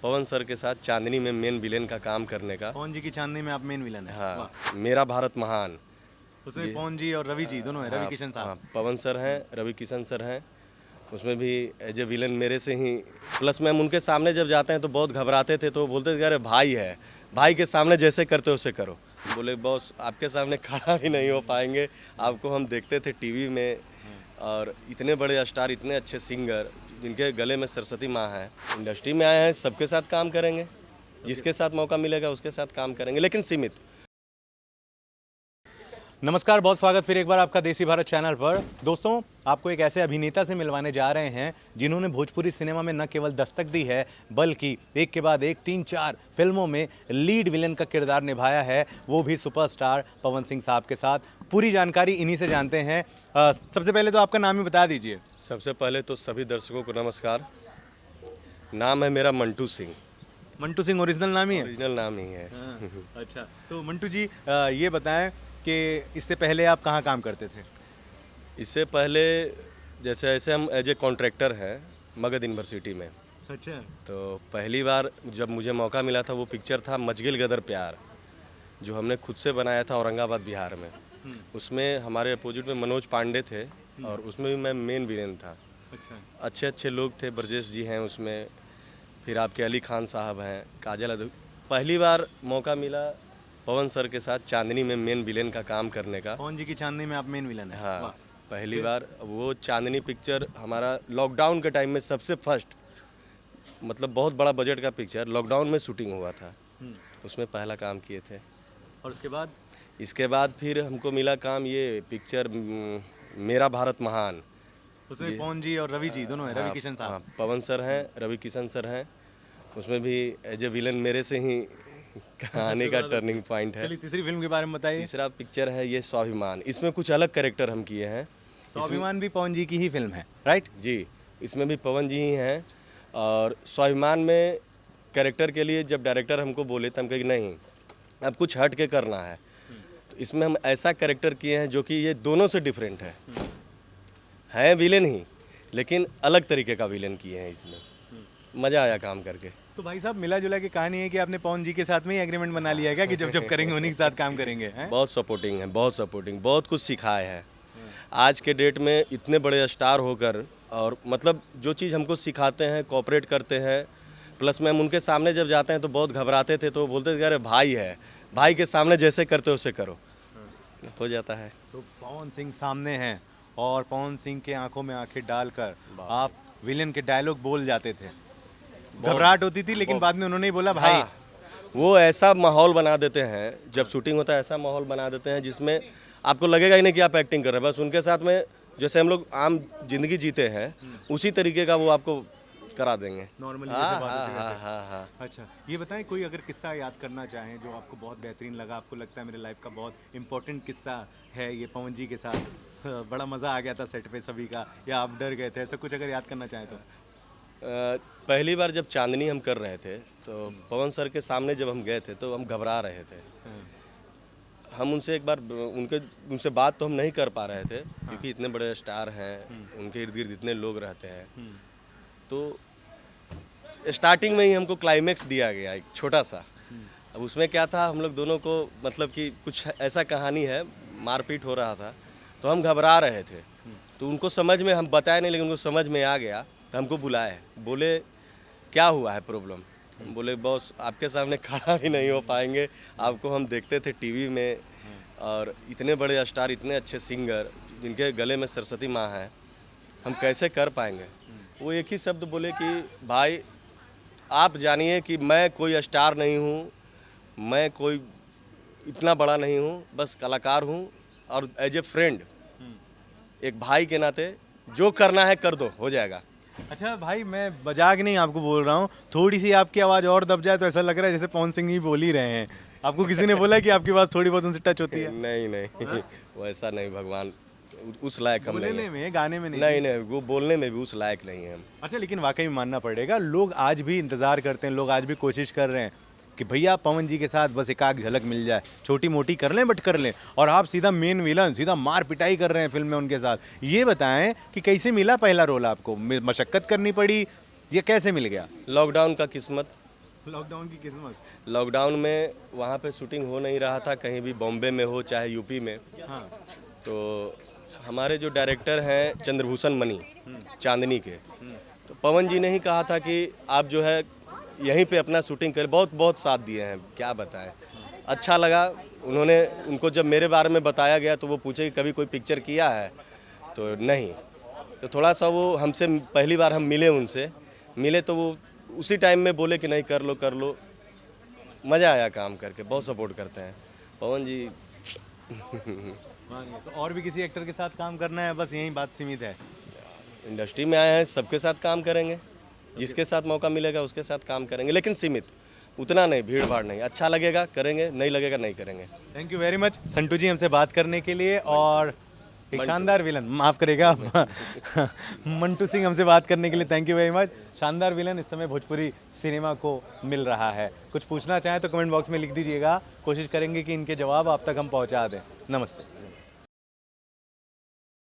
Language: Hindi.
पवन सर के साथ चांदनी में मेन विलेन का काम करने का। पवन जी की चांदनी में आप मेन विलन है। हाँ, मेरा भारत महान। उसमें पवन जी और रवि जी दोनों हैं, रवि किशन साहब। हाँ, पवन सर हैं, रवि किशन सर हैं। उसमें भी एज ए विलन मेरे से ही, प्लस मैम उनके सामने जब जाते हैं तो बहुत घबराते थे, तो वो बोलते थे अरे भाई है, भाई के सामने जैसे करते वैसे करो। बोले बॉस आपके सामने खड़ा भी नहीं हो पाएंगे, आपको हम देखते थे टीवी में, और इतने बड़े स्टार, इतने अच्छे सिंगर जिनके गले में सरस्वती माँ है, इंडस्ट्री में आए हैं, सबके साथ काम करेंगे, जिसके साथ मौका मिलेगा उसके साथ काम करेंगे, लेकिन सीमित। नमस्कार, बहुत स्वागत फिर एक बार आपका देसी भारत चैनल पर। दोस्तों, आपको एक ऐसे अभिनेता से मिलवाने जा रहे हैं जिन्होंने भोजपुरी सिनेमा में न केवल दस्तक दी है, बल्कि एक के बाद एक 3-4 फिल्मों में लीड विलेन का किरदार निभाया है, वो भी सुपरस्टार पवन सिंह साहब के साथ। पूरी जानकारी इन्हीं से जानते हैं। सबसे पहले तो आपका नाम ही बता दीजिए। सबसे पहले तो सभी दर्शकों को नमस्कार। नाम है मेरा मंटू सिंह। मंटू सिंह ओरिजिनल नाम ही है? ओरिजिनल नाम ही है। अच्छा, तो मंटू जी ये बताएं कि इससे पहले आप कहाँ काम करते थे? इससे पहले जैसे ऐसे हम एज ए कॉन्ट्रैक्टर हैं मगध यूनिवर्सिटी में। अच्छा। तो पहली बार जब मुझे मौका मिला था वो पिक्चर था मजगिल गदर प्यार, जो हमने खुद से बनाया था औरंगाबाद बिहार में। उसमें हमारे अपोजिट में मनोज पांडे थे और उसमें भी मैं मेन विलेन था। अच्छा। अच्छे अच्छे लोग थे, ब्रजेश जी हैं उसमें, फिर आपके अली खान साहब हैं, काजल अदू। पहली बार मौका मिला पवन सर के साथ चांदनी में मेन विलेन का काम करने का। पवन जी की चांदनी में आप मेन विलन हैं? हाँ, पहली बार वो चांदनी पिक्चर हमारा लॉकडाउन के टाइम में सबसे फर्स्ट, मतलब बहुत बड़ा बजट का पिक्चर लॉकडाउन में शूटिंग हुआ था, उसमें पहला काम किए थे। और उसके बाद? इसके बाद फिर हमको मिला काम ये पिक्चर मेरा भारत महान। उसमें पवन जी और रवि जी दोनों हैं, रवि किशन साहब। हाँ, पवन सर हैं, रवि किशन सर हैं। उसमें भी एज ए विलन मेरे से ही कहानी का टर्निंग पॉइंट है। चलिए, तीसरी फिल्म के बारे में बताइए। तीसरा पिक्चर है ये स्वाभिमान। इसमें कुछ अलग कैरेक्टर हम किए हैं। स्वाभिमान भी पवन जी की ही फिल्म है, राइट? जी, इसमें भी पवन जी ही हैं। और स्वाभिमान में कैरेक्टर के लिए जब डायरेक्टर हमको बोले तो हम कहे कि नहीं, अब कुछ हट के करना है। तो इसमें हम ऐसा कैरेक्टर किए हैं जो कि ये दोनों से डिफरेंट है विलेन ही, लेकिन अलग तरीके का विलेन किए हैं इसमें। मज़ा आया काम करके। तो भाई साहब, मिला जुला की कहानी है कि आपने पवन जी के साथ में ही एग्रीमेंट बना लिया है क्या कि जब जब करेंगे उन्हीं के साथ काम करेंगे? हैं? बहुत सपोर्टिंग है, बहुत सपोर्टिंग, बहुत कुछ सिखाए हैं। आज के डेट में इतने बड़े स्टार होकर, और मतलब जो चीज़ हमको सिखाते हैं, कोऑपरेट करते हैं, प्लस मैम उनके सामने जब जाते हैं तो बहुत घबराते थे, तो वो बोलते थे अरे भाई है, भाई के सामने जैसे करते वैसे करो, हो जाता है। तो पवन सिंह सामने हैं और पवन सिंह के आंखों में आंखें डालकर आप विलेन के डायलॉग बोल जाते थे। घबराहट होती थी, लेकिन बाद में उन्होंने ही बोला भाई। हाँ, वो ऐसा माहौल बना देते हैं जब शूटिंग होता है, ऐसा माहौल बना देते हैं जिसमें आपको लगेगा ही नहीं कि आप एक्टिंग कर रहे हैं। बस उनके साथ में जैसे हम लोग आम जिंदगी जीते हैं उसी तरीके का वो आपको करा देंगे नॉर्मली हाँ जैसे बात हाँ होती है हाँ वैसे। हाँ हाँ। अच्छा, ये बताएं कोई अगर किस्सा याद करना चाहें जो आपको बहुत बेहतरीन लगा, आपको लगता है मेरे लाइफ का बहुत इंपॉर्टेंट किस्सा है ये पवन जी के साथ, बड़ा मज़ा आ गया था सेट पे सभी का, या आप डर गए थे, ऐसा कुछ अगर याद करना चाहें तो? पहली बार जब चांदनी हम कर रहे थे तो पवन सर के सामने जब हम गए थे तो हम घबरा रहे थे। हम उनसे एक बार उनसे बात तो हम नहीं कर पा रहे थे क्योंकि इतने बड़े स्टार हैं, उनके इर्द गिर्द इतने लोग रहते हैं। तो स्टार्टिंग में ही हमको क्लाइमेक्स दिया गया एक छोटा सा। अब उसमें क्या था, हम लोग दोनों को मतलब कि कुछ ऐसा कहानी है, मारपीट हो रहा था, तो हम घबरा रहे थे। तो उनको समझ में, हम बताए नहीं लेकिन उनको समझ में आ गया, तो हमको बुलाए, बोले क्या हुआ है प्रॉब्लम। बोले बॉस आपके सामने खड़ा भी नहीं हो पाएंगे, आपको हम देखते थे टीवी में, और इतने बड़े स्टार, इतने अच्छे सिंगर जिनके गले में सरस्वती माँ है, हम कैसे कर पाएंगे। वो एक ही शब्द बोले कि भाई आप जानिए कि मैं कोई स्टार नहीं हूँ, मैं कोई इतना बड़ा नहीं हूँ, बस कलाकार हूँ, और एज ए फ्रेंड, एक भाई के नाते जो करना है कर दो, हो जाएगा। अच्छा भाई, मैं मजाक नहीं आपको बोल रहा हूँ, थोड़ी सी आपकी आवाज़ और दब जाए तो ऐसा लग रहा है जैसे पवन सिंह ही बोल ही रहे हैं। आपको किसी ने बोला कि आपकी आवाज़ थोड़ी बहुत उनसे टच होती है? नहीं नहीं, वैसा नहीं, भगवान उस लायक हम नहीं बोलने हैं। में, गाने में नहीं? नहीं नहीं, वो बोलने में भी उस लायक नहीं है हम। अच्छा, लेकिन वाकई में मानना पड़ेगा, लोग आज भी इंतजार करते हैं, लोग आज भी कोशिश कर रहे हैं कि भैया पवन जी के साथ बस एक आध झलक मिल जाए, छोटी मोटी कर लें बट कर लें, और आप सीधा मेन विलन, सीधा मार पिटाई कर रहे हैं फिल्म में उनके साथ। ये बताएं कि कैसे मिला पहला रोल आपको? मशक्कत करनी पड़ी या कैसे मिल गया? लॉकडाउन का किस्मत, लॉकडाउन की किस्मत। लॉकडाउन में वहाँ पे शूटिंग हो नहीं रहा था, कहीं भी बॉम्बे में हो चाहे यूपी में। हाँ। तो हमारे जो डायरेक्टर हैं चंद्रभूषण मणि चांदनी के, तो पवन जी ने ही कहा था कि आप जो है यहीं पे अपना शूटिंग करें। बहुत बहुत साथ दिए हैं, क्या बताएं। अच्छा लगा। उन्होंने उनको जब मेरे बारे में बताया गया तो वो पूछे कि कभी कोई पिक्चर किया है, तो नहीं। तो थोड़ा सा वो हमसे पहली बार हम मिले तो वो उसी टाइम में बोले कि नहीं कर लो कर लो। मज़ा आया काम करके, बहुत सपोर्ट करते हैं पवन जी। तो और भी किसी एक्टर के साथ काम करना है, बस यही बात सीमित है? इंडस्ट्री में आए हैं, सबके साथ काम करेंगे, जिसके साथ मौका मिलेगा उसके साथ काम करेंगे, लेकिन सीमित, उतना नहीं, भीड़ भाड़ नहीं। अच्छा लगेगा करेंगे, नहीं लगेगा नहीं करेंगे। Thank you very much Santu ji हमसे बात करने के लिए। और एक शानदार विलन, माफ़ करेगा मंटू सिंह हमसे बात करने के लिए थैंक यू वेरी मच। शानदार विलन इस समय भोजपुरी सिनेमा को मिल रहा है। कुछ पूछना चाहें तो कमेंट बॉक्स में लिख दीजिएगा, कोशिश करेंगे कि इनके जवाब आप तक हम पहुंचा दें। नमस्ते।